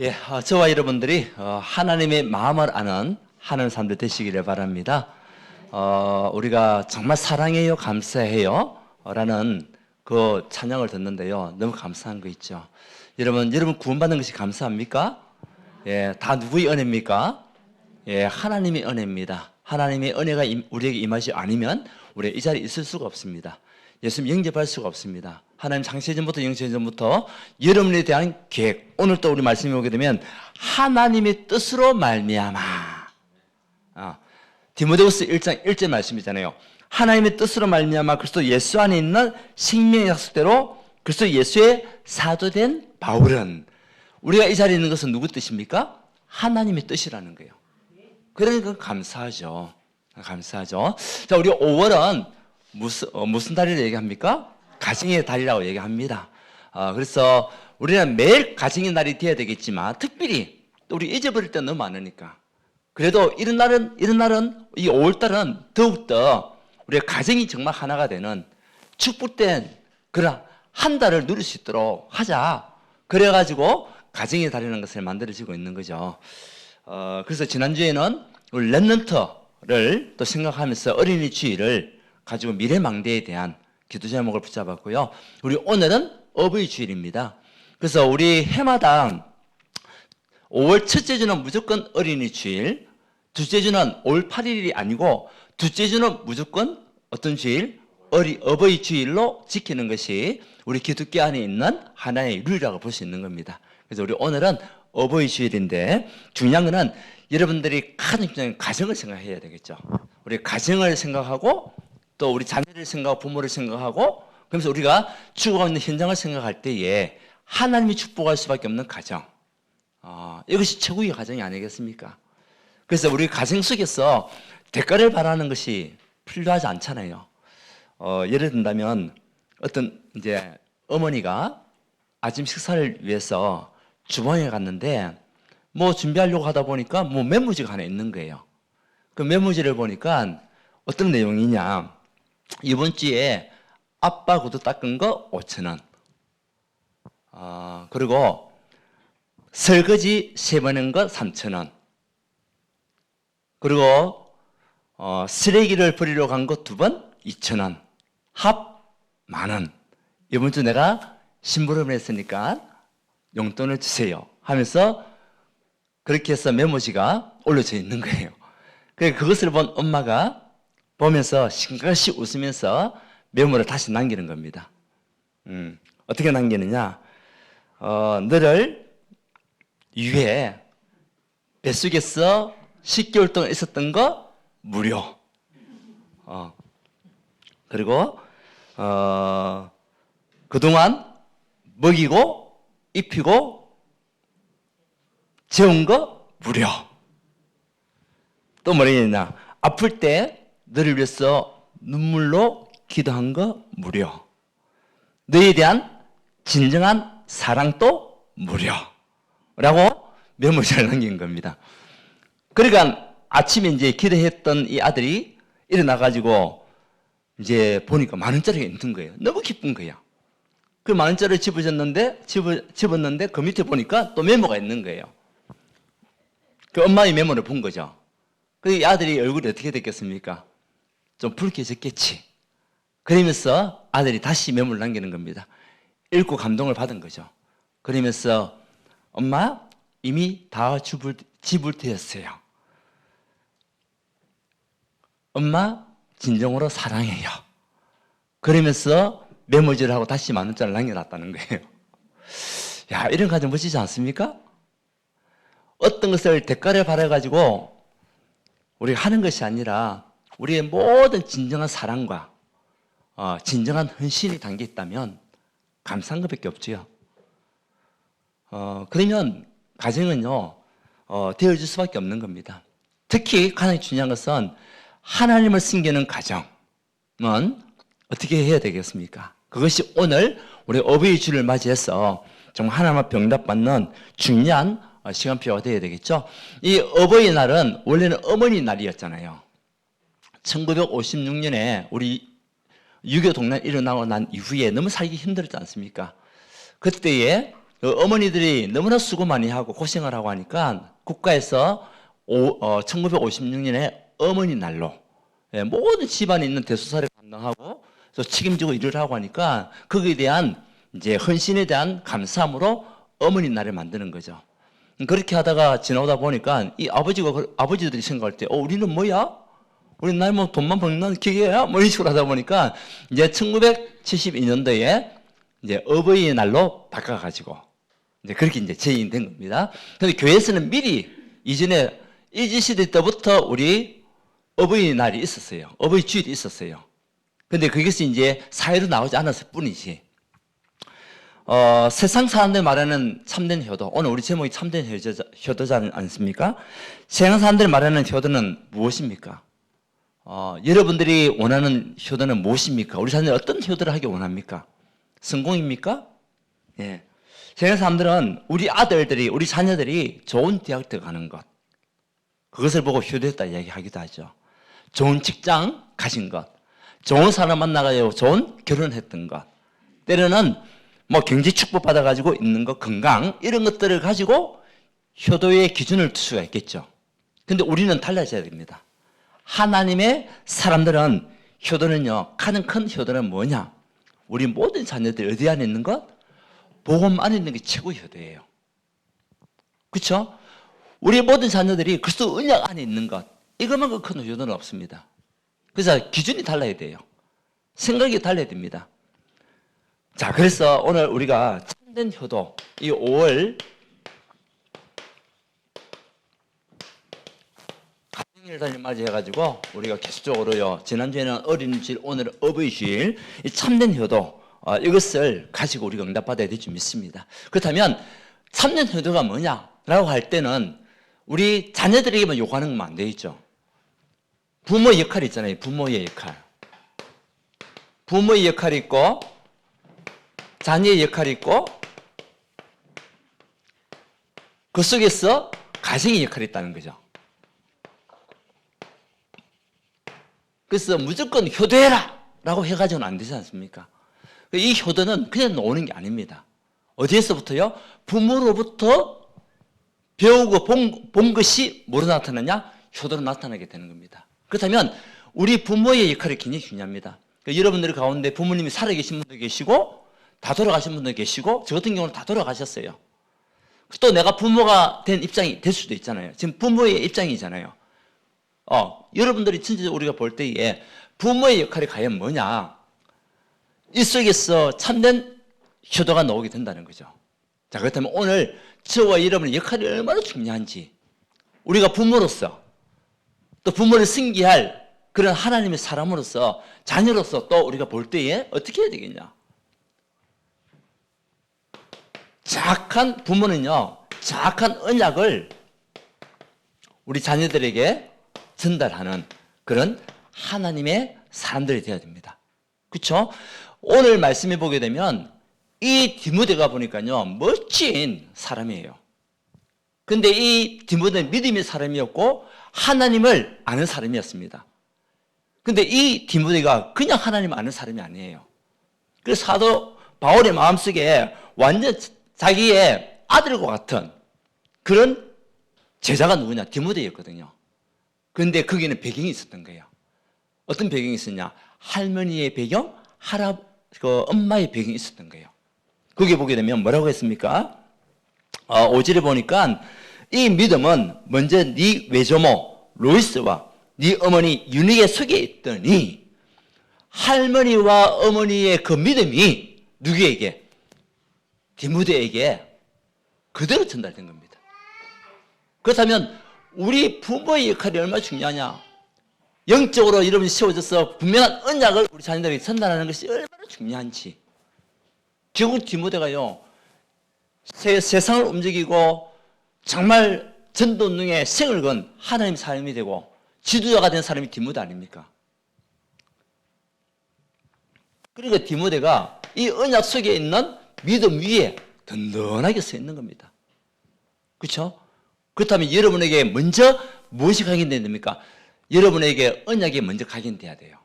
예, 저와 여러분들이 하나님의 마음을 아는 하나님 사람들 되시기를 바랍니다. 우리가 정말 사랑해요, 감사해요 라는 그 찬양을 듣는데요, 너무 감사한 거 있죠. 여러분 구원받는 것이 감사합니까? 예, 다 누구의 은혜입니까? 예, 하나님의 은혜입니다. 하나님의 은혜가 우리에게 임하지 않으면 우리가 이 자리에 있을 수가 없습니다. 예수님 영접할 수가 없습니다. 하나님 창세전부터 영세전부터 여러분에 대한 계획, 오늘 또 우리 말씀이 오게 되면 하나님의 뜻으로 말미암아. 디모데후서 1장 1절 말씀이잖아요. 하나님의 뜻으로 말미암아 그리스도 예수 안에 있는 생명의 약속대로 그리스도 예수의 사도된 바울은, 우리가 이 자리에 있는 것은 누구 뜻입니까? 하나님의 뜻이라는 거예요. 그러니까 감사하죠. 감사하죠. 자, 우리 5월은 무슨 달이라고 얘기합니까? 가정의 달이라고 얘기합니다. 그래서 우리는 매일 가정의 날이 되어야 되겠지만, 특별히 또 우리 잊어버릴 때 너무 많으니까. 그래도 이런 날은 이 5월달은 더욱더 우리가 가정이 정말 하나가 되는 축복된 그런 한 달을 누릴 수 있도록 하자. 그래가지고 가정의 달이라는 것을 만들어지고 있는 거죠. 그래서 지난주에는 우리 렘넌트를 또 생각하면서 어린이 주일을 가지고 미래망대에 대한 기도 제목을 붙잡았고요. 우리 오늘은 어버이 주일입니다. 그래서 우리 해마다 5월 첫째 주는 무조건 어린이 주일, 둘째 주는 5월 8일이 아니고 둘째 주는 무조건 어떤 주일? 어버이 주일로 지키는 것이 우리 기독교 안에 있는 하나의 룰이라고 볼 수 있는 겁니다. 그래서 우리 오늘은 어버이 주일인데, 중요한 거는 여러분들이 가정을 생각해야 되겠죠. 우리 가정을 생각하고 또 우리 자녀를 생각하고 부모를 생각하고, 그러면서 우리가 죽어가고 있는 현장을 생각할 때에 하나님이 축복할 수밖에 없는 가정, 이것이 최고의 가정이 아니겠습니까? 그래서 우리 가정 속에서 대가를 바라는 것이 필요하지 않잖아요. 예를 든다면 어떤 이제 어머니가 아침 식사를 위해서 주방에 갔는데 뭐 준비하려고 하다 보니까 뭐 메모지가 하나 있는 거예요. 그 메모지를 보니까 어떤 내용이냐, 이번 주에 아빠 구두 닦은 거 5,000원, 그리고 설거지 3번 한 거 3,000원, 그리고 쓰레기를 버리러 간 거 2번 2,000원, 합 10,000원. 이번 주 내가 심부름을 했으니까 용돈을 주세요 하면서 그렇게 해서 메모지가 올려져 있는 거예요. 그것을 본 엄마가 보면서 싱긋이 웃으면서 메모를 다시 남기는 겁니다. 어떻게 남기느냐? 너를 위해 뱃속에서 10개월 동안 있었던 거 무료. 그리고 그동안 먹이고 입히고 재운 거 무료. 또 뭐랬냐? 아플 때 너를 위해서 눈물로 기도한 거 무료. 너에 대한 진정한 사랑도 무료. 라고 메모지를 남긴 겁니다. 그러니까 아침에 이제 기도했던 이 아들이 일어나가지고 이제 보니까 10,000원짜리가 있는 거예요. 너무 기쁜 거야. 그 10,000원짜리를 집었는데 그 밑에 보니까 또 메모가 있는 거예요. 그 엄마의 메모를 본 거죠. 그 아들이 얼굴이 어떻게 됐겠습니까? 좀 붉게졌겠지. 그러면서 아들이 다시 메모를 남기는 겁니다. 읽고 감동을 받은 거죠. 그러면서 엄마 이미 다 지불되었어요. 엄마 진정으로 사랑해요. 그러면서 메모지를 하고 다시 10,000원짜리를 남겨놨다는 거예요. 야, 이런 가정 멋지지 않습니까? 어떤 것을 대가를 바라가지고 우리가 하는 것이 아니라 우리의 모든 진정한 사랑과 진정한 헌신이 담겨 있다면 감사한 것밖에 없지요. 그러면 가정은요 되어줄 수밖에 없는 겁니다. 특히 가장 중요한 것은 하나님을 섬기는 가정은 어떻게 해야 되겠습니까? 그것이 오늘 우리 어버이 주를 맞이해서 정말 하나님 앞에 응답받는 중요한 시간표가 되어야 되겠죠. 이 어버이날은 원래는 어머니 날이었잖아요. 1956년에 우리 유교 동란 일어나고 난 이후에 너무 살기 힘들었지 않습니까? 그때에 어머니들이 너무나 수고 많이 하고 고생을 하고 하니까 국가에서 1956년에 어머니 날로 모든 집안에 있는 대소사를 감당하고 또 책임지고 일을 하고 하니까 거기에 대한 이제 헌신에 대한 감사함으로 어머니 날을 만드는 거죠. 그렇게 하다가 지나오다 보니까 이 아버지들이 생각할 때, 우리는 뭐야? 우리 날 뭐 돈만 벌는 기계야? 뭐 이런 식으로 하다 보니까 이제 1972년도에 이제 어버이의 날로 바꿔가지고 이제 그렇게 이제 제인된 겁니다. 근데 교회에서는 미리 이전에 일제시대 때부터 우리 어버이날이 있었어요. 어버이 주일이 있었어요. 근데 그것이 이제 사회로 나오지 않았을 뿐이지. 세상 사람들 말하는 참된 효도, 오늘 우리 제목이 참된 효도지 않습니까? 세상 사람들 말하는 효도는 무엇입니까? 여러분들이 원하는 효도는 무엇입니까? 우리 자녀들 어떤 효도를 하기 원합니까? 성공입니까? 예. 세상 사람들은 우리 아들들이, 우리 자녀들이 좋은 대학 들어가는 것, 그것을 보고 효도했다 이야기하기도 하죠. 좋은 직장 가진 것, 좋은 사람 만나가지고 좋은 결혼했던 것, 때로는 뭐 경제 축복 받아가지고 있는 것, 건강 이런 것들을 가지고 효도의 기준을 둘 수가 있겠죠. 근데 우리는 달라져야 됩니다. 하나님의 사람들은 효도는요, 가장 큰 효도는 뭐냐? 우리 모든 자녀들이 어디 안에 있는 것? 복음 안에 있는 게 최고 효도예요. 그렇죠? 우리 모든 자녀들이 그리스도 언약 안에 있는 것, 이것만큼 큰 효도는 없습니다. 그래서 기준이 달라야 돼요. 생각이 달라야 됩니다. 자, 그래서 오늘 우리가 참된 효도, 이 5월 가정일단을 맞이해가지고 우리가 계속적으로요, 지난주에는 어린이주일, 오늘은 어버이주일, 이 참된 효도, 이것을 가지고 우리가 응답받아야 될 줄 믿습니다. 그렇다면 참된 효도가 뭐냐라고 할 때는 우리 자녀들에게만 요구하는 것만 안 되겠죠. 부모의 역할이 있잖아요. 부모의 역할. 부모의 역할이 있고 자녀의 역할이 있고 그 속에서 가정의 역할이 있다는 거죠. 그래서 무조건 효도해라 라고 해가지고는 안 되지 않습니까? 이 효도는 그냥 나오는 게 아닙니다. 어디에서부터요? 부모로부터 배우고 본 것이 뭐로 나타나냐? 효도로 나타나게 되는 겁니다. 그렇다면 우리 부모의 역할이 굉장히 중요합니다. 그러니까 여러분들 가운데 부모님이 살아계신 분도 계시고 다 돌아가신 분도 계시고, 저 같은 경우는 다 돌아가셨어요. 또 내가 부모가 된 입장이 될 수도 있잖아요. 지금 부모의 입장이잖아요. 여러분들이 진짜 우리가 볼 때에 부모의 역할이 과연 뭐냐? 이 속에서 참된 효도가 나오게 된다는 거죠. 자, 그렇다면 오늘 저와 여러분의 역할이 얼마나 중요한지, 우리가 부모로서 또 부모를 승기할 그런 하나님의 사람으로서, 자녀로서 또 우리가 볼 때에 어떻게 해야 되겠냐? 정확한 부모는요, 정확한 언약을 우리 자녀들에게 전달하는 그런 하나님의 사람들이 되어야 됩니다. 그렇죠? 오늘 말씀해 보게 되면 이 디모데가 보니까요, 멋진 사람이에요. 근데 이 디모데는 믿음의 사람이었고 하나님을 아는 사람이었습니다. 근데 이 디모데가 그냥 하나님 아는 사람이 아니에요. 그래서 사도 바울의 마음속에 완전 자기의 아들과 같은 그런 제자가 누구냐? 디모데였거든요. 그런데 거기는 배경이 있었던 거예요. 어떤 배경이 있었냐? 할머니의 배경, 엄마의 배경이 있었던 거예요. 거기 보게 되면 뭐라고 했습니까? 5절에 보니까 이 믿음은 먼저 네 외조모 로이스와 네 어머니 유니의 속에 있더니, 할머니와 어머니의 그 믿음이 누구에게? 디모데에게 그대로 전달된 겁니다. 그렇다면 우리 부모의 역할이 얼마나 중요하냐? 영적으로 여러분이 세워져서 분명한 언약을 우리 자녀들에게 전달하는 것이 얼마나 중요한지. 결국 디모데가요, 세상을 움직이고 정말 전도능에 생을 건 하나님 사람이 되고 지도자가 된 사람이 디모데 아닙니까? 그러니까 디모데가 이 언약 속에 있는 믿음 위에 든든하게 서 있는 겁니다. 그렇죠? 그렇다면 여러분에게 먼저 무엇이 각인돼야 됩니까? 여러분에게 언약이 먼저 각인돼야 돼요.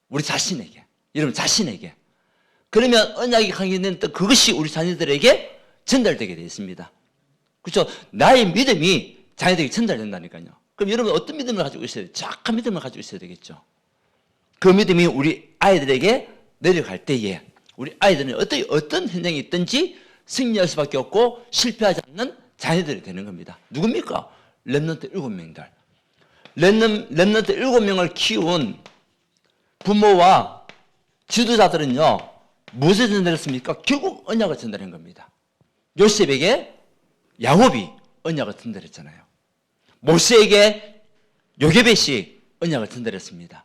우리 자신에게, 여러분 자신에게. 그러면 언약이 각인된 또 그것이 우리 자녀들에게 전달되게 되어 있습니다. 그렇죠? 나의 믿음이 자녀들에게 전달된다니까요. 그럼 여러분 어떤 믿음을 가지고 있어야 돼요? 정확한 믿음을 가지고 있어야 되겠죠. 그 믿음이 우리 아이들에게 내려갈 때에 우리 아이들은 어떤 현장이 있든지 승리할 수밖에 없고 실패하지 않는 자녀들이 되는 겁니다. 누굽니까? 렘넌트 7명들. 렘넌트 7명을 키운 부모와 지도자들은요, 무엇을 전달했습니까? 결국 언약을 전달한 겁니다. 요셉에게 야곱이 언약을 전달했잖아요. 모세에게 요게벳이 언약을 전달했습니다.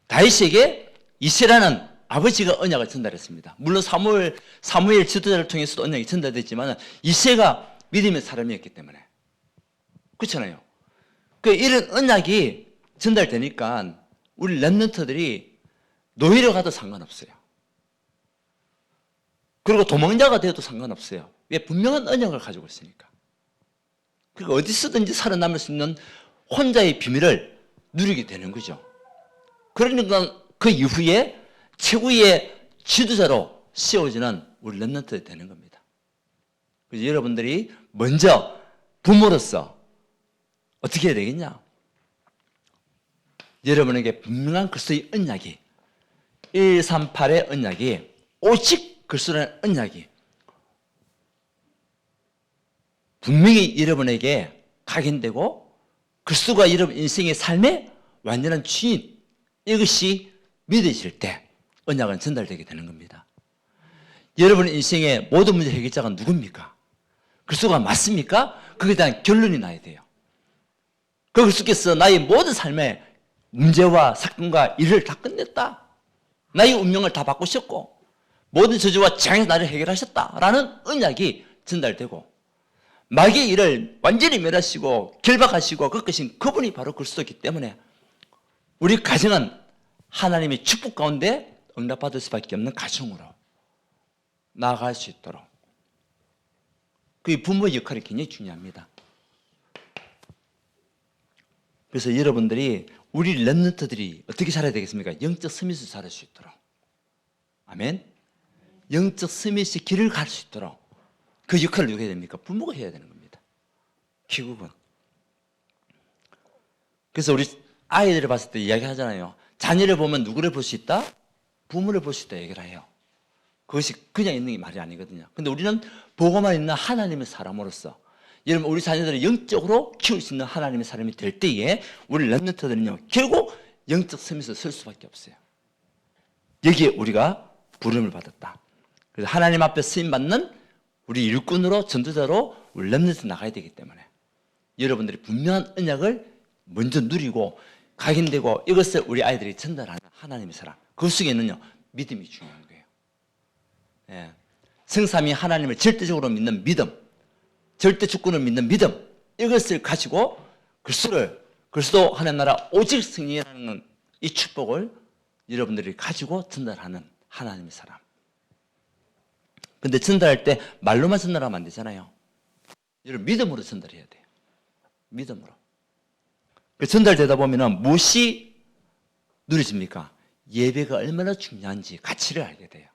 다윗에게 이세라는 아버지가 언약을 전달했습니다. 물론 사무엘 지도자를 통해서도 언약이 전달됐지만 이세가 믿음의 사람이었기 때문에. 그렇잖아요. 이런 언약이 전달되니까 우리 렘넌트들이 노예로 가도 상관없어요. 그리고 도망자가 되어도 상관없어요. 왜? 분명한 언약을 가지고 있으니까. 그러니까 어디서든지 살아남을 수 있는 혼자의 비밀을 누리게 되는 거죠. 그러니까 그 이후에 최고의 지도자로 세워지는 우리 렘넌트가 되는 겁니다. 그래서 여러분들이 먼저 부모로서 어떻게 해야 되겠냐? 여러분에게 분명한 그리스도의 언약이 138의 언약이 오직 그리스도라는 언약이 분명히 여러분에게 각인되고 그리스도가 여러분 인생의 삶의 완전한 주인, 이것이 믿어질 때 언약은 전달되게 되는 겁니다. 여러분 인생의 모든 문제 해결자가 누굽니까? 그리스도가 맞습니까? 그에 대한 결론이 나야 돼요. 그 그리스도께서 나의 모든 삶의 문제와 사건과 일을 다 끝냈다. 나의 운명을 다 바꾸셨고 모든 저주와 재앙에서 나를 해결하셨다라는 언약이 전달되고 마귀의 일을 완전히 멸하시고 결박하시고 꺾으신 그분이 바로 그리스도이기 때문에 우리 가정은 하나님의 축복 가운데 응답받을 수밖에 없는 가정으로 나아갈 수 있도록 그 부모의 역할이 굉장히 중요합니다. 그래서 여러분들이 우리 렘넌트들이 어떻게 살아야 되겠습니까? 영적 스밋을 살할 수 있도록. 아멘. 영적 스밋의 길을 갈 수 있도록 그 역할을 누가 해야 됩니까? 부모가 해야 되는 겁니다. 결국은. 그래서 우리 아이들을 봤을 때 이야기하잖아요. 자녀를 보면 누구를 볼 수 있다? 부모를 볼 수 있다 얘기를 해요. 그것이 그냥 있는 게 말이 아니거든요. 근데 우리는 보고만 있는 하나님의 사람으로서 여러분 우리 자녀들을 영적으로 키울 수 있는 하나님의 사람이 될 때에 우리 렘넌트들은요 결국 영적 스밋을 쓸 수밖에 없어요. 여기에 우리가 부름을 받았다. 그래서 하나님 앞에 쓰임받는 우리 일꾼으로 전도자로 우리 렘넌트 나가야 되기 때문에 여러분들이 분명한 언약을 먼저 누리고 각인되고 이것을 우리 아이들이 전달하는 하나님의 사람. 그 속에는요 믿음이 중요한 거예요. 예. 성삼위 하나님을 절대적으로 믿는 믿음, 절대 주권을 믿는 믿음, 이것을 가지고 그리스도 하나님 나라 오직 승리라는 이 축복을 여러분들이 가지고 전달하는 하나님의 사람. 근데 전달할 때 말로만 전달하면 안 되잖아요. 여러분 믿음으로 전달해야 돼요. 믿음으로. 전달되다 보면은 무엇이 누려집니까? 예배가 얼마나 중요한지 가치를 알게 돼요.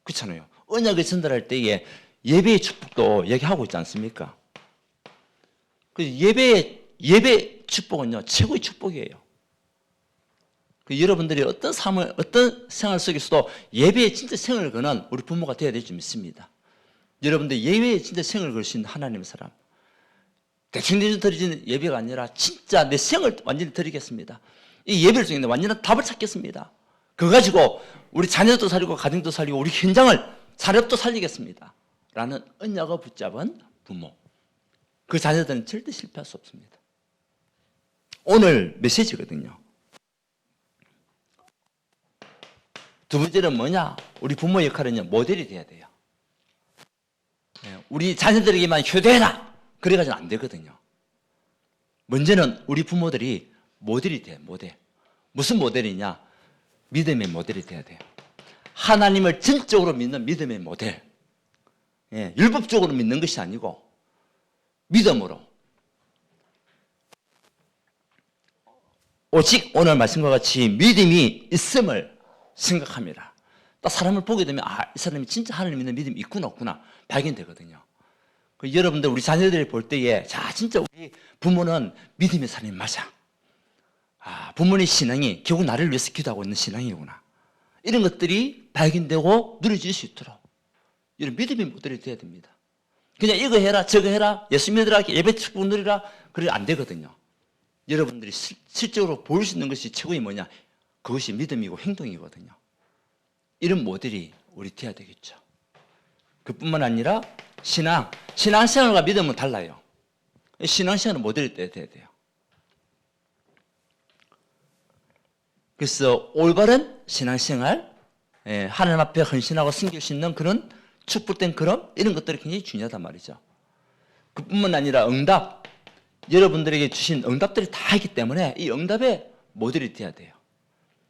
그렇잖아요. 언약을 전달할 때에 예배의 축복도 얘기하고 있지 않습니까? 그 예배 축복은요 최고의 축복이에요. 여러분들이 어떤 생활 속에서도 예배에 진짜 생을 거는 우리 부모가 되어야 될 줄 믿습니다. 여러분들 예배에 진짜 생을 걸 수 있는 하나님의 사람. 대충 드리는 예배가 아니라 진짜 내 생을 완전히 드리겠습니다. 이 예배를 통해 완전한 답을 찾겠습니다. 그거 가지고 우리 자녀도 살리고 가정도 살리고 우리 현장을 산업도 살리겠습니다. 라는 언약을 붙잡은 부모. 그 자녀들은 절대 실패할 수 없습니다. 오늘 메시지거든요. 두 번째는 뭐냐? 우리 부모의 역할은요, 모델이 돼야 돼요. 우리 자녀들에게만 효도해라! 그래가지고는 안 되거든요. 먼저는 우리 부모들이 모델이 돼요, 모델. 무슨 모델이냐? 믿음의 모델이 돼야 돼요. 하나님을 전적으로 믿는 믿음의 모델. 율법적으로 믿는 것이 아니고, 믿음으로. 오직 오늘 말씀과 같이 믿음이 있음을 생각합니다. 딱 사람을 보게 되면 이 사람이 진짜 하나님 믿는 믿음이 있구나 없구나 발견되거든요. 여러분들 우리 자녀들이 볼 때에 진짜 우리 부모는 믿음의 사람이 맞아. 부모의 신앙이 결국 나를 위해서 기도하고 있는 신앙이구나. 이런 것들이 발견되고 누려질 수 있도록 이런 믿음의 모델이 돼야 됩니다. 그냥 이거 해라 저거 해라 예수 믿으라 예배 축복 누리라 그래 안 되거든요. 여러분들이 실제로 보일 수 있는 것이 최고의 뭐냐? 그것이 믿음이고 행동이거든요. 이런 모델이 우리 돼야 되겠죠. 그뿐만 아니라 신앙생활과 믿음은 달라요. 신앙생활은 모델이 돼야 돼요. 그래서 올바른 신앙생활, 하나님 앞에 헌신하고 섬길 수 있는 그런 축복된 그런 이런 것들이 굉장히 중요하단 말이죠. 그뿐만 아니라 응답, 여러분들에게 주신 응답들이 다 있기 때문에 이 응답에 모델이 돼야 돼요.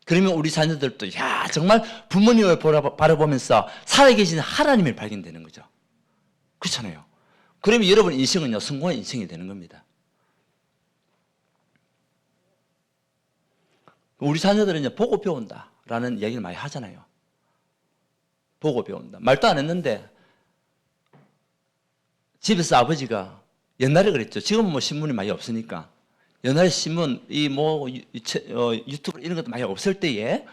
그러면 우리 자녀들도 정말 부모님을 바라보면서 살아계신 하나님을 발견되는 거죠. 그렇잖아요. 그러면 여러분 인생은요 성공한 인생이 되는 겁니다. 우리 자녀들은 보고 배운다라는 이야기를 많이 하잖아요. 보고 배운다. 말도 안 했는데 집에서 아버지가 옛날에 그랬죠. 지금은 뭐 신문이 많이 없으니까. 옛날에 신문, 유튜브 이런 것도 많이 없을 때에,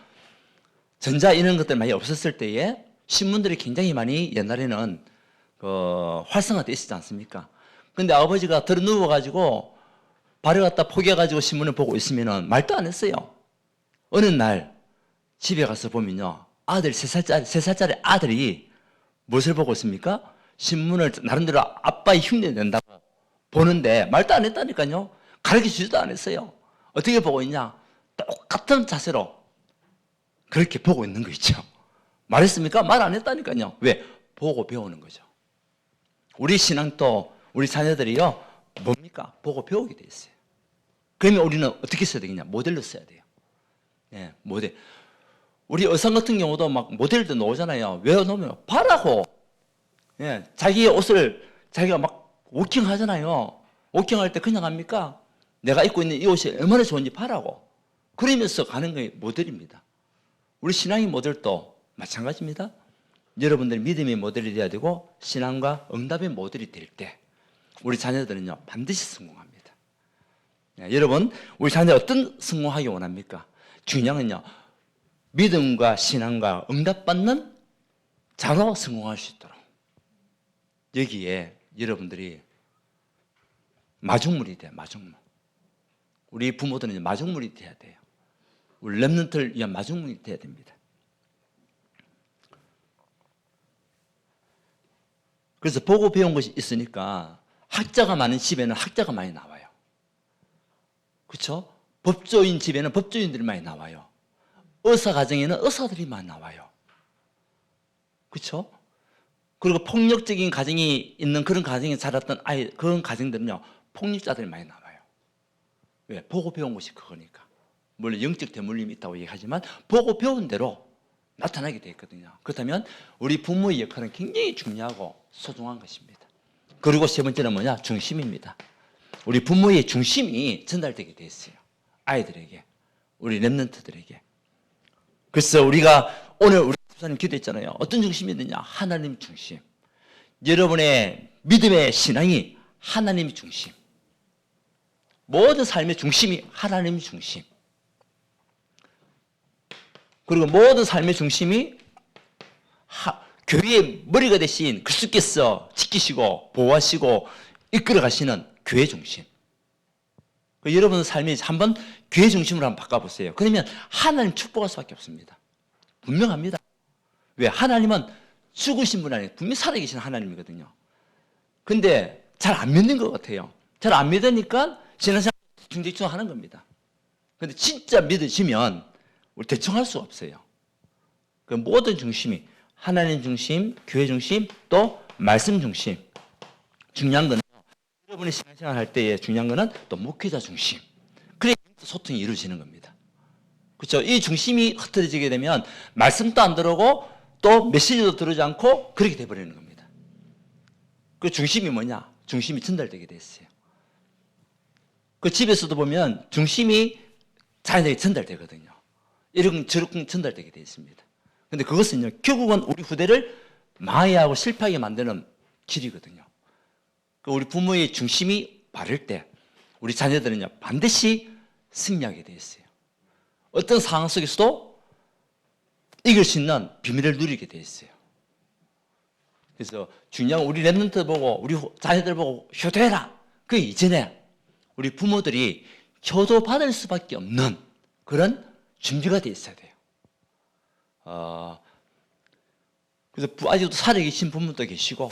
전자 이런 것들 많이 없었을 때에 신문들이 굉장히 많이 옛날에는 활성화되어 있었지 않습니까? 근데 아버지가 들어 누워가지고 발을 갖다 포개가지고 신문을 보고 있으면은 말도 안 했어요. 어느 날 집에 가서 보면요. 아들 3살짜리 아들이 무엇을 보고 있습니까? 신문을 나름대로 아빠의 흉내 낸다고 보는데 말도 안 했다니까요. 가르쳐주지도 않았어요. 어떻게 보고 있냐? 똑같은 자세로 그렇게 보고 있는 거 있죠. 말했습니까? 말 안 했다니까요. 왜? 보고 배우는 거죠. 우리 신앙도 우리 자녀들이요. 뭡니까? 보고 배우게 돼 있어요. 그러면 우리는 어떻게 써야 되겠냐? 모델로 써야 돼요. 모델. 우리 의상 같은 경우도 막 모델도 나오잖아요. 왜 나오면 봐라고. 자기의 옷을 자기가 막 워킹 하잖아요. 워킹 할 때 그냥 합니까? 내가 입고 있는 이 옷이 얼마나 좋은지 봐라고. 그러면서 가는 게 모델입니다. 우리 신앙의 모델도 마찬가지입니다. 여러분들 믿음의 모델이 돼야 되고 신앙과 응답의 모델이 될 때 우리 자녀들은요 반드시 성공합니다. 여러분 우리 자녀 어떤 성공하기 원합니까? 중요한 건요 믿음과 신앙과 응답받는 자로 성공할 수 있도록 여기에 여러분들이 마중물이 돼요. 마중물. 우리 부모들은 마중물이 돼야 돼요. 우리 렘넌트를 위한 마중물이 돼야 됩니다. 그래서 보고 배운 것이 있으니까 학자가 많은 집에는 학자가 많이 나와요. 그렇죠? 법조인 집에는 법조인들이 많이 나와요. 의사 가정에는 의사들이 많이 나와요. 그렇죠? 그리고 폭력적인 가정이 있는 그런 가정에 자랐던 그런 가정들은요 폭력자들이 많이 나와요. 왜? 보고 배운 것이 그거니까. 물론 영적 대물림이 있다고 얘기하지만 보고 배운 대로 나타나게 되어 있거든요. 그렇다면 우리 부모의 역할은 굉장히 중요하고 소중한 것입니다. 그리고 세 번째는 뭐냐? 중심입니다. 우리 부모의 중심이 전달되게 되어 있어요. 아이들에게, 우리 렘넌트들에게. 그래서 우리가 오늘 우리 집사님 기도했잖아요. 어떤 중심이 되냐? 하나님 중심. 여러분의 믿음의 신앙이 하나님 중심. 모든 삶의 중심이 하나님 중심. 그리고 모든 삶의 중심이 교회의 머리가 되신 그리스도께서 지키시고 보호하시고 이끌어 가시는 교회 중심. 여러분 삶이 한번 교회 중심으로 한번 바꿔보세요. 그러면 하나님 축복할 수밖에 없습니다. 분명합니다. 왜? 하나님은 죽으신 분 아니에요. 분명히 살아계신 하나님이거든요. 근데 잘 안 믿는 것 같아요. 잘 안 믿으니까 신앙생활 대충 하는 겁니다. 근데 진짜 믿으시면 우리 대충 할 수가 없어요. 그 모든 중심이 하나님 중심, 교회 중심, 또 말씀 중심. 중요한 건 여러분이 신앙생활 할 때에 중요한 거는 또 목회자 중심. 그래야 소통이 이루어지는 겁니다. 그렇죠? 이 중심이 흐트러지게 되면 말씀도 안 들어오고 또 메시지도 들어오지 않고 그렇게 돼버리는 겁니다. 그 중심이 뭐냐? 중심이 전달되게 돼 있어요. 그 집에서도 보면 중심이 자녀에게 전달되거든요. 이런 저렇게 전달되게 되어 있습니다. 근데 그것은요, 결국은 우리 후대를 망하게 실패하게 만드는 길이거든요. 우리 부모의 중심이 바를 때 우리 자녀들은요, 반드시 승리하게 되어 있어요. 어떤 상황 속에서도 이길 수 있는 비밀을 누리게 되어 있어요. 그래서 중요한 우리 랩런트 보고 우리 자녀들 보고 효도해라. 그 이전에 우리 부모들이 효도받을 수밖에 없는 그런 준비가 되어 있어야 돼요. 그래서 아직도 살아계신 부모도 계시고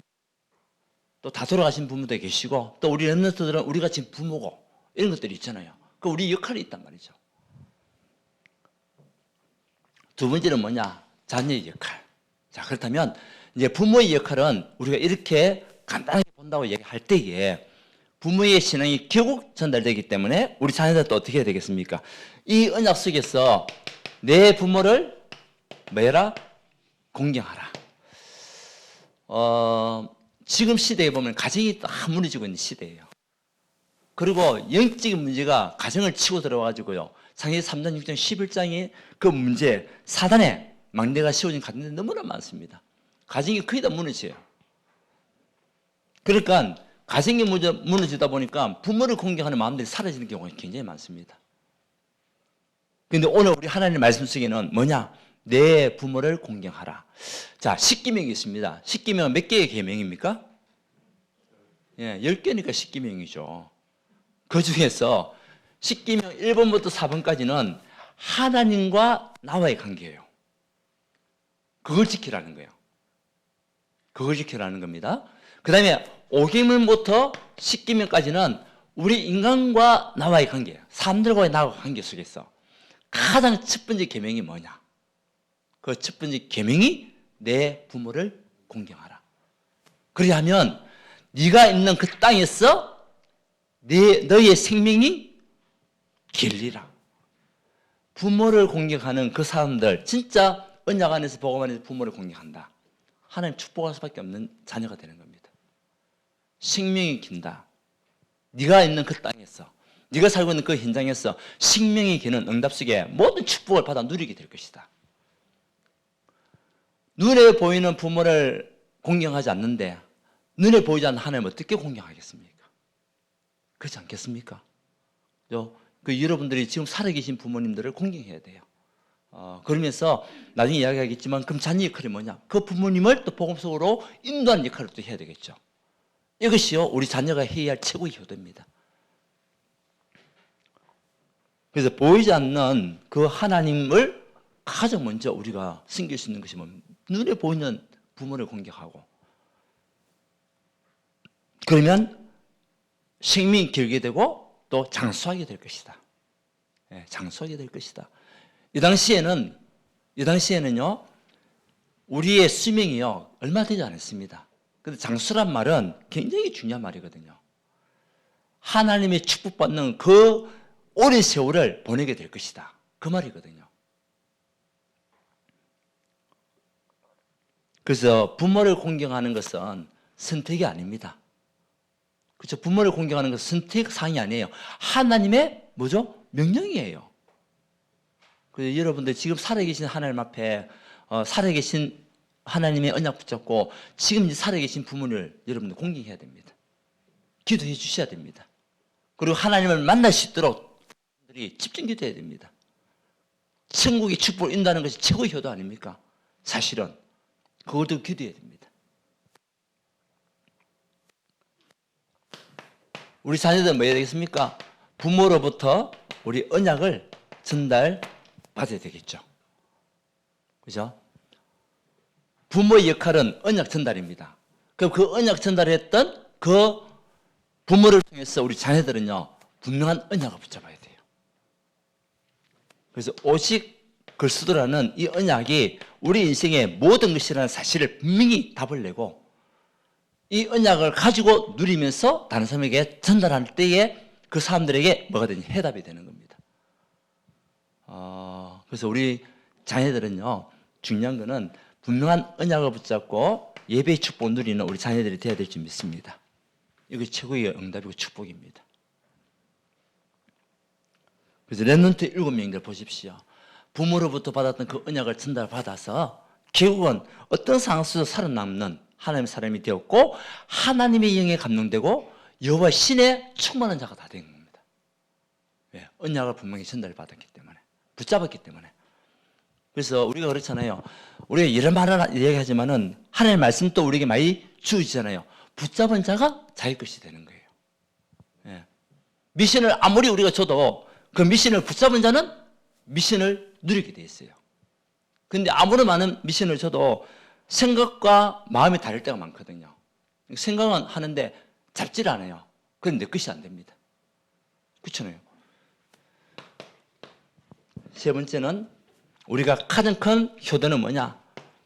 또 다 돌아가신 부모도 계시고 또 우리 랩런트들은 우리가 지금 부모고 이런 것들이 있잖아요. 그 우리 역할이 있단 말이죠. 두 번째는 뭐냐? 자녀의 역할. 자, 그렇다면 이제 부모의 역할은 우리가 이렇게 간단하게 본다고 얘기할 때에 부모의 신앙이 결국 전달되기 때문에 우리 자녀들도 어떻게 해야 되겠습니까? 이 언약 속에서 내 부모를 뭐해라? 공경하라. 지금 시대에 보면 가정이 다 무너지고 있는 시대예요. 그리고 영적인 문제가 가정을 치고 들어와가지고요. 창세기 3장, 6장, 11장에 그 문제, 사단의 망대가 씌워진 가정들이 너무나 많습니다. 가정이 거의 다 무너져요. 그러니까 가정이 무너지다 보니까 부모를 공경하는 마음들이 사라지는 경우가 굉장히 많습니다. 그런데 오늘 우리 하나님의 말씀 속에는 뭐냐? 내 부모를 공경하라. 자, 10계명이 있습니다. 10계명은 몇 개의 계명입니까? 예, 10개니까 10계명이죠. 그 중에서 10계명 1번부터 4번까지는 하나님과 나와의 관계예요. 그걸 지키라는 거예요. 그걸 지키라는 겁니다. 그 다음에 5계명부터 10계명까지는 우리 인간과 나와의 관계예요. 사람들과의 나와의 관계 속에서 가장 첫 번째 계명이 뭐냐? 그 첫 번째 계명이 내 부모를 공경하라. 그리하면 네가 있는 그 땅에서 너의 생명이 길리라. 부모를 공경하는 그 사람들, 진짜 언약 안에서 복음 안에서 부모를 공경한다. 하나님 축복할 수밖에 없는 자녀가 되는 겁니다. 생명이 긴다. 네가 있는 그 땅에서, 네가 살고 있는 그 현장에서 생명이 기는 응답 속에 모든 축복을 받아 누리게 될 것이다. 눈에 보이는 부모를 공경하지 않는데 눈에 보이지 않는 하나님을 어떻게 공경하겠습니까? 그렇지 않겠습니까? 여러분들이 지금 살아계신 부모님들을 공경해야 돼요. 그러면서 나중에 이야기하겠지만 그럼 자녀 역할이 뭐냐? 그 부모님을 또 복음 속으로 인도하는 역할을 또 해야 되겠죠. 이것이요 우리 자녀가 해야 할 최고의 효도입니다. 그래서 보이지 않는 그 하나님을 가장 먼저 우리가 섬길 수 있는 것이 뭐 눈에 보이는 부모를 공격하고 그러면 생명이 길게 되고 또 장수하게 될 것이다. 예, 장수하게 될 것이다. 이 당시에는요 우리의 수명이요 얼마 되지 않았습니다. 근데 장수란 말은 굉장히 중요한 말이거든요. 하나님의 축복받는 그 오랜 세월을 보내게 될 것이다. 그 말이거든요. 그래서 부모를 공경하는 것은 선택이 아닙니다. 그렇죠? 부모를 공경하는 것은 선택사항이 아니에요. 하나님의 뭐죠? 명령이에요. 그래서 여러분들 지금 살아계신 하나님 앞에 살아계신 하나님의 언약 붙잡고 지금 이제 살아계신 부모를 여러분들 공경해야 됩니다. 기도해 주셔야 됩니다. 그리고 하나님을 만날 수 있도록 집중 기도해야 됩니다. 천국의 축복을 인도하는 것이 최고의 효도 아닙니까? 사실은 그것도 기도해야 됩니다. 우리 자녀들은 뭐 해야 되겠습니까? 부모로부터 우리 언약을 전달받아야 되겠죠. 그죠? 부모의 역할은 언약 전달입니다. 그럼 그 언약 전달을 했던 그 부모를 통해서 우리 자녀들은요, 분명한 언약을 붙잡아야 돼요. 그래서 오직 글쓰도라는 이 언약이 우리 인생의 모든 것이라는 사실을 분명히 답을 내고 이 언약을 가지고 누리면서 다른 사람에게 전달할 때에 그 사람들에게 뭐가 되니 해답이 되는 겁니다. 그래서 우리 자녀들은요, 중요한 거는 분명한 언약을 붙잡고 예배의 축복을 누리는 우리 자녀들이 되어야 될 줄 믿습니다. 이것이 최고의 응답이고 축복입니다. 그래서 렘넌트 7명들 보십시오. 부모로부터 받았던 그 언약을 전달받아서 결국은 어떤 상황 속에서 살아남는 하나님의 사람이 되었고 하나님의 영에 감동되고 여호와 신의 충만한 자가 다 된 겁니다. 왜? 언약을 분명히 전달을 받았기 때문에, 붙잡았기 때문에. 그래서 우리가 그렇잖아요. 우리가 이런 말을 얘기하지만은 하나님의 말씀도 우리에게 많이 주어지잖아요. 붙잡은 자가 자기 것이 되는 거예요. 예. 미션을 아무리 우리가 줘도 그 미션을 붙잡은 자는 미션을 누리게 돼 있어요. 근데 아무리 많은 미션을 줘도 생각과 마음이 다를 때가 많거든요. 생각은 하는데 잡지를 않아요. 그건 내 것이 안 됩니다. 그렇잖아요. 세 번째는 우리가 가장 큰 효도는 뭐냐?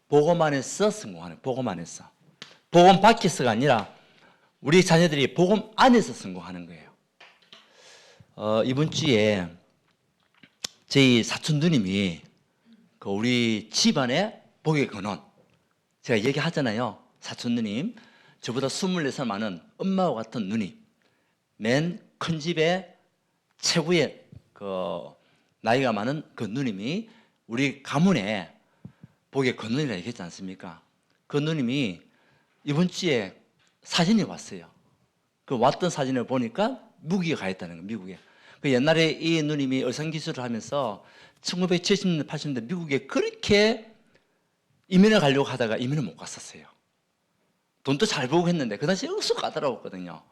복음 안에서 성공하는, 복음 안에서. 복음 밖에서가 아니라 우리 자녀들이 복음 안에서 성공하는 거예요. 이번 주에 저희 사촌 누님이 그 우리 집안의 복의 근원, 제가 얘기하잖아요. 사촌 누님, 저보다 24살 많은 엄마와 같은 누님, 맨 큰 집의 최고의 그 나이가 많은 그 누님이 우리 가문에 복의 근원이라 얘기했지 않습니까? 그 누님이 이번 주에 사진이 왔어요. 그 왔던 사진을 보니까 미국에 가 있다는 거예요. 미국에. 그 옛날에 이 누님이 의상기술을 하면서 1970년대, 80년대 미국에 그렇게 이민을 가려고 하다가 이민을 못 갔었어요. 돈도 잘 벌고 했는데 그 당시에 억수 까다로웠거든요.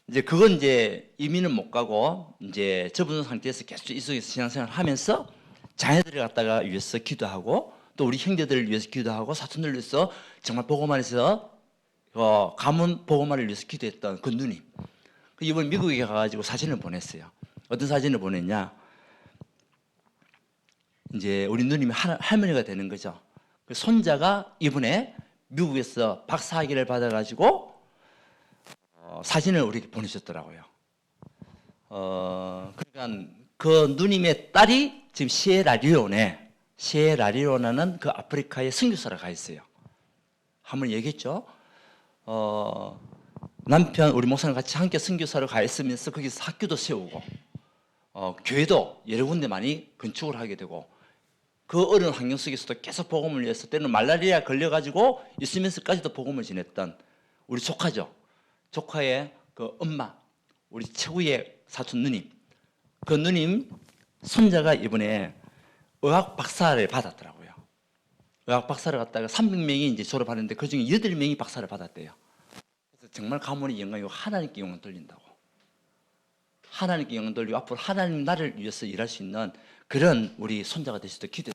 이제 그건 이제 이민은 못 가고 이제 접은 상태에서 계속 이 속에서 신앙생활을 하면서 자녀들을 갖다가 위해서 기도하고 또 우리 형제들을 위해서 기도하고 사촌들을 위해서 정말 복음 안에서 가문 복음화를 위해서 기도했던 그 누님. 이번 미국에 가가지고 사진을 보냈어요. 어떤 사진을 보냈냐? 이제 우리 누님이 할머니가 되는 거죠. 그 손자가 이번에 미국에서 박사학위를 받아가지고 사진을 우리에게 보내셨더라고요. 그러니까 그 누님의 딸이 지금 시에라리오나는 그 아프리카의 선교사로 가 있어요. 한번 얘기했죠. 남편 우리 목사님 같이 함께 선교사로 가 있으면서 거기서 학교도 세우고 교회도 여러 군데 많이 건축을 하게 되고 그 어려운 환경 속에서도 계속 복음을 위해서 때는 말라리아 걸려가지고 있으면서까지도 복음을 전했던 우리 조카죠. 조카의 그 엄마, 우리 최고의 사촌 누님. 그 누님 손자가 이번에 의학 박사를 받았더라고요. 의학 박사를 갖다가 300명이 이제 졸업하는데 그 중에 8명이 박사를 받았대요. 그래서 정말 가문의 영광이고 하나님께 영광 돌린다고. 하나님께 영광 돌리고 앞으로 하나님 나라를 위해서 일할 수 있는 그런 우리 손자가 될 수도 기대.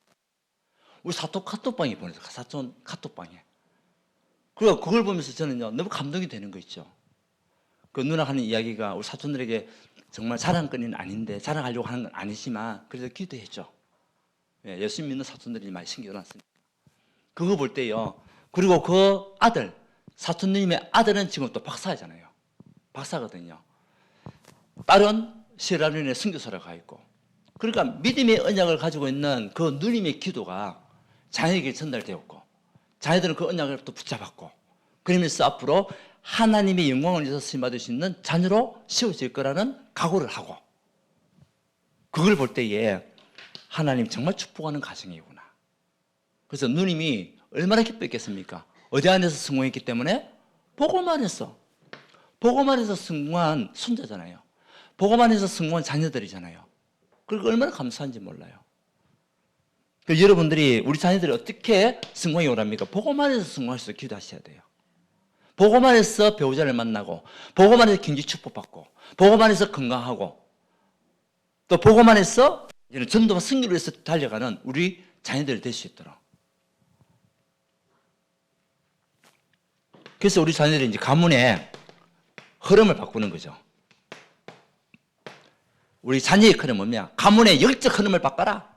우리 사촌 카톡방에 보내서 사촌 카톡방에. 그리고 그걸 보면서 저는요 너무 감동이 되는 거 있죠. 그 누나 하는 이야기가 우리 사촌들에게 정말 자랑거리는 아닌데 자랑하려고 하는 건 아니지만 그래서 기도했죠. 예, 예수 믿는 사촌들이 많이 생겨났으니까. 그거 볼 때요. 그리고 그 아들, 사촌 누님의 아들은 지금 또 박사잖아요. 박사거든요. 딸은 시에라리오네 선교사로 가 있고. 그러니까 믿음의 언약을 가지고 있는 그 누님의 기도가 자녀에게 전달되었고 자녀들은 그 언약을 또 붙잡았고 그러면서 앞으로 하나님의 영광을 위해서 쓰임받을 수 있는 자녀로 세워질 거라는 각오를 하고 그걸 볼 때에 하나님 정말 축복하는 가정이구나. 그래서 누님이 얼마나 기뻐했겠습니까? 어디 안에서 성공했기 때문에? 복음 안에서. 복음 안에서 성공한 손자잖아요. 복음 안에서 성공한 자녀들이잖아요. 그리고 얼마나 감사한지 몰라요. 여러분들이 우리 자녀들이 어떻게 성공이 오랍니까? 복음 안에서 성공할 수 있도록 기도하셔야 돼요. 복음 안에서 배우자를 만나고 복음 안에서 경제 축복받고 복음 안에서 건강하고 또 복음 안에서 전도와 승리를 위해서 달려가는 우리 자녀들이 될 수 있도록. 그래서 우리 자녀들이 이제 가문의 흐름을 바꾸는 거죠. 우리 자녀의 흐름은 뭐냐? 가문의 영적 흐름을 바꿔라.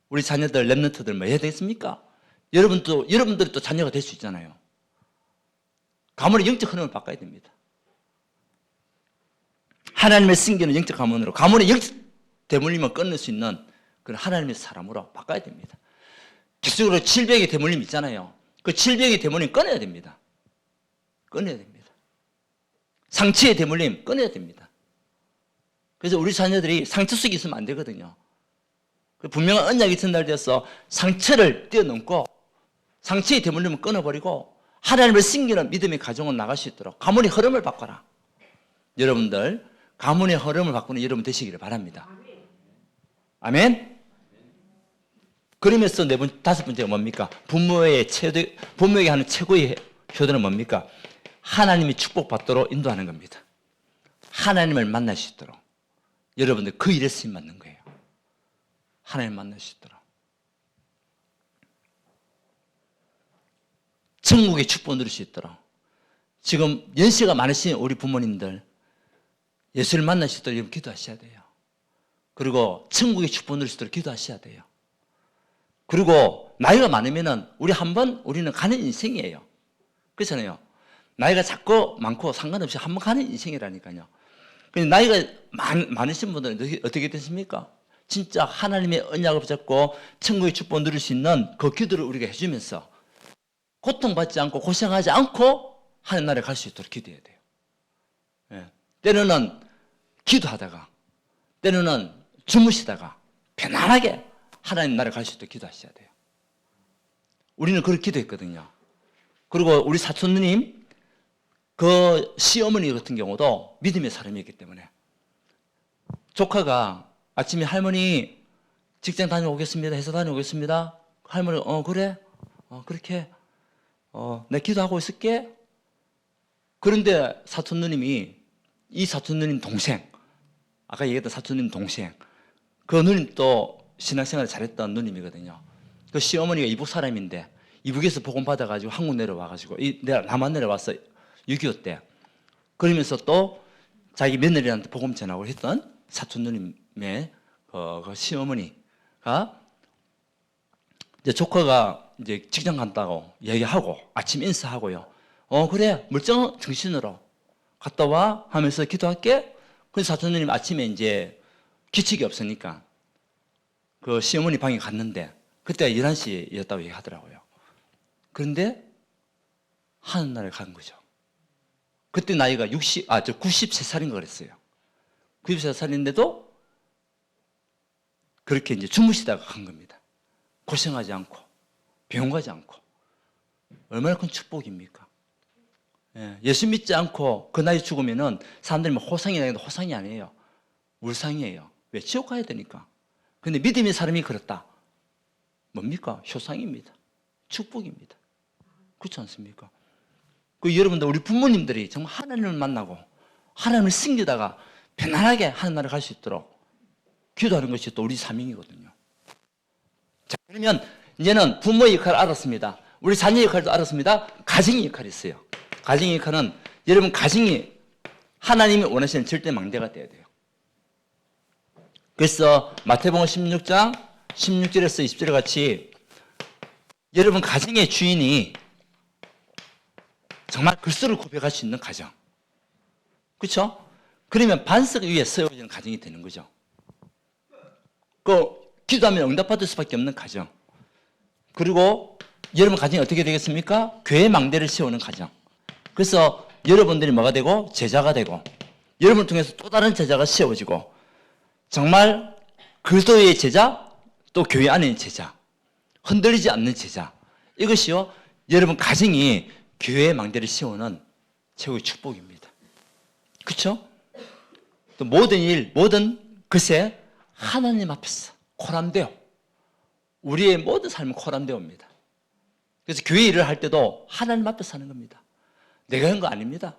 우리 자녀들, 랩런트들 뭐 해야 되겠습니까? 여러분들이 또 자녀가 될 수 있잖아요. 가문의 영적 흐름을 바꿔야 됩니다. 하나님의 승기는 영적 가문으로, 가문의 영적 대물림을 끊을 수 있는 그런 하나님의 사람으로 바꿔야 됩니다. 기술적으로 질병의 대물림 있잖아요. 그 질병의 대물림 끊어야 됩니다. 끊어야 됩니다. 상처의 대물림 끊어야 됩니다. 그래서 우리 자녀들이 상처 속에 있으면 안 되거든요. 분명한 언약이 전달되어서 상처를 뛰어넘고 상처에 대물림을 끊어버리고 하나님을 섬기는 믿음의 가정으로 나갈 수 있도록 가문의 흐름을 바꿔라. 여러분들 가문의 흐름을 바꾸는 여러분 되시기를 바랍니다. 아멘. 그러면서 다섯 번째가 뭡니까? 부모에게 하는 최고의 효도는 뭡니까? 하나님이 축복받도록 인도하는 겁니다. 하나님을 만날 수 있도록. 여러분들 그 일에 쓰임 받는 거예요. 하나님 만날 수 있도록. 천국의 축복을 누릴 수 있도록. 지금 연세가 많으신 우리 부모님들 예수를 만날 수 있도록 기도하셔야 돼요. 그리고 천국의 축복을 누릴 수 있도록 기도하셔야 돼요. 그리고 나이가 많으면은 우리는 가는 인생이에요. 그렇잖아요. 나이가 작고 많고 상관없이 한 번 가는 인생이라니까요. 근데 나이가 많으신 분들은 어떻게 되십니까? 진짜 하나님의 언약을 붙잡고 천국의 축복을 누릴 수 있는 그 기도를 우리가 해주면서 고통받지 않고 고생하지 않고 하나님 나라에 갈 수 있도록 기도해야 돼요. 예. 때로는 기도하다가 때로는 주무시다가 편안하게 하나님 나라에 갈 수 있도록 기도하셔야 돼요. 우리는 그렇게 기도했거든요. 그리고 우리 사촌 누님 그 시어머니 같은 경우도 믿음의 사람이었기 때문에 조카가 아침에 할머니 직장 다녀오겠습니다. 회사 다녀오겠습니다. 할머니 그래? 그렇게 내 기도하고 있을게. 그런데 사촌 누님이 이 사촌 누님 동생 아까 얘기했던 사촌 누님 동생 그 누님 또 신앙생활을 잘했던 누님이거든요. 그 시어머니가 이북 사람인데 이북에서 복음 받아가지고 한국 내려와가지고 남한 내려왔어 6.25 때. 그러면서 또 자기 며느리한테 복음 전하고 했던 사촌 누님의 그 시어머니가 이제 조카가 이제 직장 간다고 얘기하고 아침 인사하고요. 그래 멀쩡한 정신으로 갔다 와 하면서 기도할게. 그래서 사촌 누님 아침에 이제 기책이 없으니까 그 시어머니 방에 갔는데 그때가 11시였다고 얘기하더라고요. 그런데 하늘나라에 간 거죠. 그때 나이가 93살인 거 그랬어요. 93살인데도 그렇게 이제 주무시다가 간 겁니다. 고생하지 않고 병원 가지 않고 얼마나 큰 축복입니까? 예수 믿지 않고 그 나이 죽으면은 사람들이 호상이라 해도 호상이 아니에요. 울상이에요. 왜? 지옥 가야 되니까. 근데 믿음의 사람이 그렇다. 뭡니까? 효상입니다. 축복입니다. 그렇지 않습니까? 여러분들 우리 부모님들이 정말 하나님을 만나고 하나님을 섬기다가 편안하게 하는 나라에 갈 수 있도록 기도하는 것이 또 우리 사명이거든요. 자, 그러면 이제는 부모의 역할을 알았습니다. 우리 자녀의 역할도 알았습니다. 가정의 역할이 있어요. 가정의 역할은 여러분 가정이 하나님이 원하시는 절대 망대가 돼야 돼요. 그래서 마태복음 16장 16절에서 20절에 같이 여러분 가정의 주인이 정말 그리스도를 고백할 수 있는 가정. 그렇죠? 그러면 반석 위에 세워지는 가정이 되는 거죠. 기도하면 응답받을 수밖에 없는 가정. 그리고 여러분 가정이 어떻게 되겠습니까? 교회 망대를 세우는 가정. 그래서 여러분들이 뭐가 되고 제자가 되고 여러분을 통해서 또 다른 제자가 세워지고 정말 그리스도의 제자 또 교회 안에 있는 제자 흔들리지 않는 제자 이것이요 여러분 가정이 교회의 망대를 세우는 최고의 축복입니다. 그렇죠? 또 모든 일 모든 것에 하나님 앞에서 코람데오 우리의 모든 삶은 코람데오입니다. 그래서 교회 일을 할 때도 하나님 앞에서 하는 겁니다. 내가 한 거 아닙니다.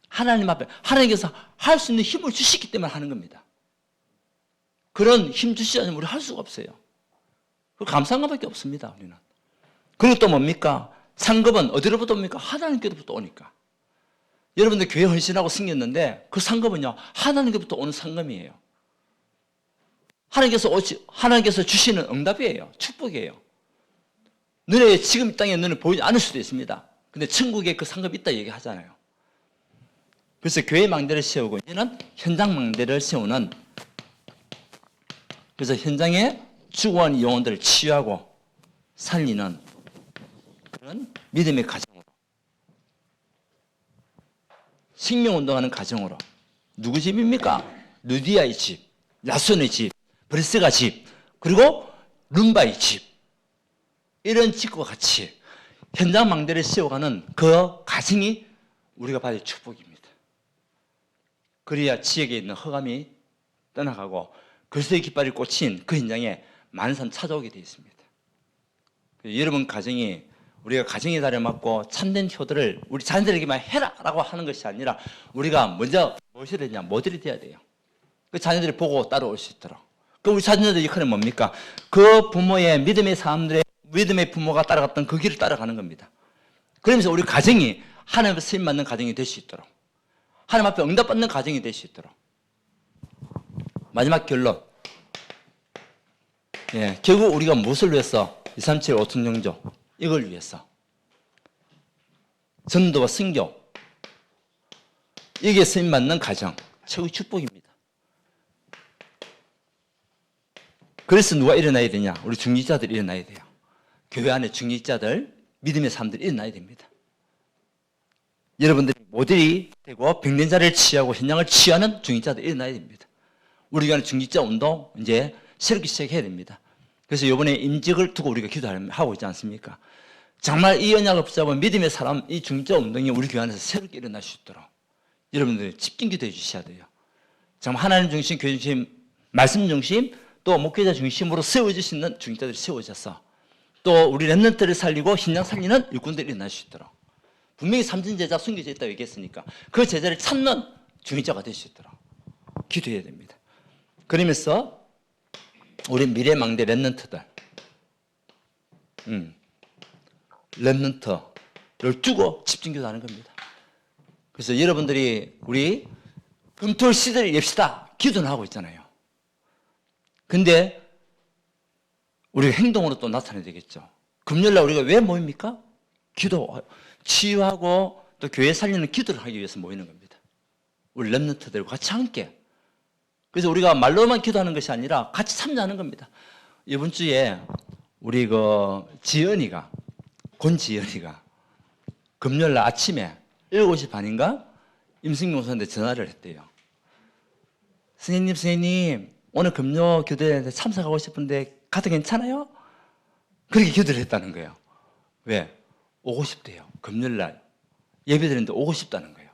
하나님 앞에 하나님께서 할 수 있는 힘을 주시기 때문에 하는 겁니다. 그런 힘 주시지 않으면 우리 할 수가 없어요. 그 감사한 것밖에 없습니다. 우리는. 그리고 또 뭡니까? 상급은 어디로부터 옵니까? 하나님께로부터 오니까. 여러분들 교회 헌신하고 생겼는데 그 상급은요 하나님께로부터 오는 상급이에요. 하나님께서 주시는 응답이에요. 축복이에요. 지금 이 땅에 눈에 보이지 않을 수도 있습니다. 근데 천국에 그 상급이 있다 얘기하잖아요. 그래서 교회 망대를 세우고 이제는 현장 망대를 세우는 그래서 현장에 죽어간 영혼들을 치유하고 살리는 그런 믿음의 가정으로 생명운동하는 가정으로 누구 집입니까? 루디아의 집, 야손의 집 브레스가 집, 그리고 룸바의 집, 이런 집과 같이 현장 망대를 세워가는 그 가정이 우리가 받을 축복입니다. 그래야 지역에 있는 흑암이 떠나가고 그리스도의 깃발이 꽂힌 그 현장에 많은 사람 찾아오게 되어 있습니다. 여러분 가정이, 우리가 가정의 달에 맞고 참된 효도를 우리 자녀들에게만 해라라고 하는 것이 아니라 우리가 먼저 무엇이 되냐, 모델이 돼야 돼요. 그 자녀들이 보고 따라올 수 있도록. 그럼 우리 자녀들의 역할은 뭡니까? 그 부모의 믿음의 사람들의 믿음의 부모가 따라갔던 그 길을 따라가는 겁니다. 그러면서 우리 가정이 하나님 앞에 쓰임 받는 가정이 될 수 있도록, 하나님 앞에 응답받는 가정이 될 수 있도록. 마지막 결론. 결국 우리가 무엇을 위해서 237 5천 영조 이걸 위해서 전도와 선교, 이게 쓰임 받는 가정 최고의 축복입니다. 그래서 누가 일어나야 되냐? 우리 중직자들이 일어나야 돼요. 교회 안에 중직자들, 믿음의 사람들이 일어나야 됩니다. 여러분들이 모델이 되고 병된자를 취하고 현장을 취하는 중직자들이 일어나야 됩니다. 우리가 하는 중직자 운동 이제 새롭게 시작해야 됩니다. 그래서 이번에 임직을 두고 우리가 기도하고 있지 않습니까? 정말 이 언약을 붙잡은 믿음의 사람, 이 중직자 운동이 우리 교회 안에서 새롭게 일어날 수 있도록 여러분들이 집중 기도해 주셔야 돼요. 정말 하나님 중심, 교회 중심, 말씀 중심, 또 목회자 중심으로 세워질 수 있는 중직자들이 세워져서 또 우리 렘넌트를 살리고 현장 살리는 일꾼들이 일어날 수 있도록, 분명히 삼진제자 숨겨져 있다고 얘기했으니까 그 제자를 찾는 중직자가 될 수 있도록 기도해야 됩니다. 그러면서 우리 미래망대 렘넌트들, 렘넌트를 두고 집중기도하는 겁니다. 그래서 여러분들이 우리 금토일 시대를 엽시다 기도는 하고 있잖아요. 근데 우리가 행동으로 또 나타내야 되겠죠. 금요일날 우리가 왜 모입니까? 기도, 치유하고 또 교회 살리는 기도를 하기 위해서 모이는 겁니다. 우리 렘넌트들과 같이 함께. 그래서 우리가 말로만 기도하는 것이 아니라 같이 참여하는 겁니다. 이번 주에 우리 지연이가, 권지연이가 금요일날 아침에 7시 반인가 임승경 목사한테 전화를 했대요. 선생님 오늘 금요 교대에 참석하고 싶은데 가도 괜찮아요? 그렇게 기도를 했다는 거예요. 왜? 오고 싶대요. 금요일날 예배드리는데 오고 싶다는 거예요.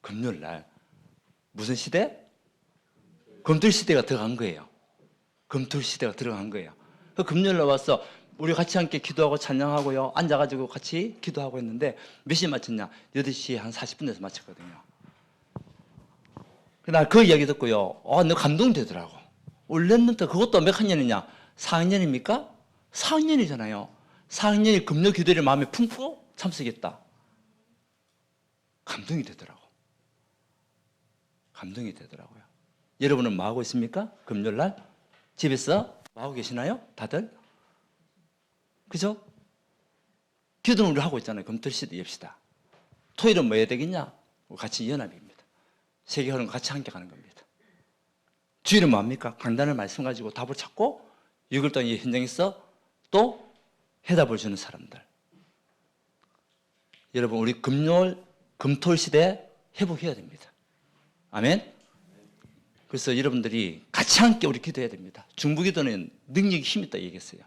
금요일날 무슨 시대? 금토일 시대가 들어간 거예요. 금토일 시대가 들어간 거예요. 그 금요일날 와서 우리 같이 함께 기도하고 찬양하고요, 앉아가지고 같이 기도하고 했는데 몇 시에 마쳤냐? 8시 한 40분 돼서 마쳤거든요. 나 그 이야기 듣고요, 너 감동되더라고. 우리 렘넌트 그것도 몇 학년이냐? 4학년입니까? 4학년이잖아요. 4학년이 금요 기도를 마음에 품고 참석했다. 감동이 되더라고. 감동이 되더라고요. 여러분은 뭐 하고 있습니까? 금요일날 집에서 뭐 하고 계시나요? 다들? 그죠? 기도는 우리 하고 있잖아요. 금토일 시대 엽시다. 토요일은 뭐 해야 되겠냐? 같이 연합입니다. 세계화는 같이 함께 가는 겁니다. 주일은 뭐합니까? 강단을 말씀 가지고 답을 찾고 6일 동안 이 현장에서 또 해답을 주는 사람들. 여러분 우리 금토일 시대 회복해야 됩니다. 아멘? 그래서 여러분들이 같이 함께 우리 기도해야 됩니다. 중부기도는 능력이 힘이 있다 얘기했어요.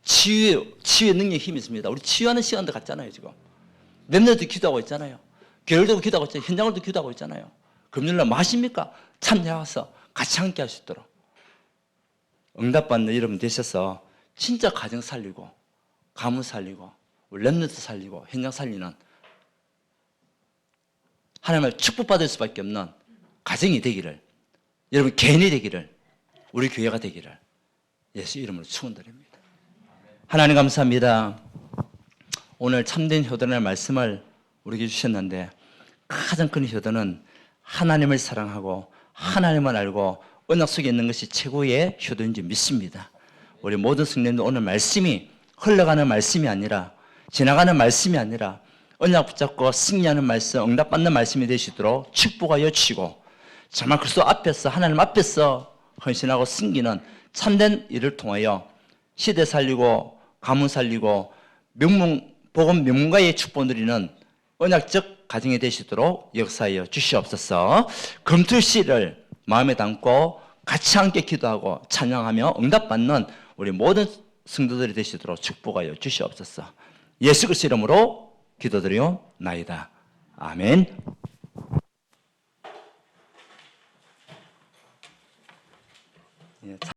치유의 능력이 힘이 있습니다. 우리 치유하는 시간도 갖잖아요. 지금 렘넌트도 기도하고 있잖아요. 교회도 기도하고 있잖아요. 현장들도 기도하고 있잖아요. 금요일날 뭐 하십니까? 참여해서 같이 함께 할 수 있도록 응답받는 여러분 되셔서 진짜 가정 살리고 가문 살리고 렘넌트 살리고 현장 살리는 하나님을 축복받을 수밖에 없는 가정이 되기를, 여러분 개인이 되기를, 우리 교회가 되기를 예수 이름으로 축원드립니다. 하나님 감사합니다. 오늘 참된 효도의 말씀을 우리에게 주셨는데 가장 큰 효도는 하나님을 사랑하고 하나님을 알고 언약 속에 있는 것이 최고의 효도인지 믿습니다. 우리 모든 성도님들 오늘 말씀이 흘러가는 말씀이 아니라, 지나가는 말씀이 아니라 언약 붙잡고 승리하는 말씀, 응답받는 말씀이 되시도록 축복하여 주시고 정말 그리스도 앞에서, 하나님 앞에서 헌신하고 승기는 참된 일을 통하여 시대 살리고 가문 살리고 복음 명문가의 축복 누리는 언약적 가정이 되시도록 역사하여 주시옵소서. 금토일씨를 마음에 담고 같이 함께 기도하고 찬양하며 응답받는 우리 모든 성도들이 되시도록 축복하여 주시옵소서. 예수 그리스도 이름으로 기도드리옵나이다. 아멘.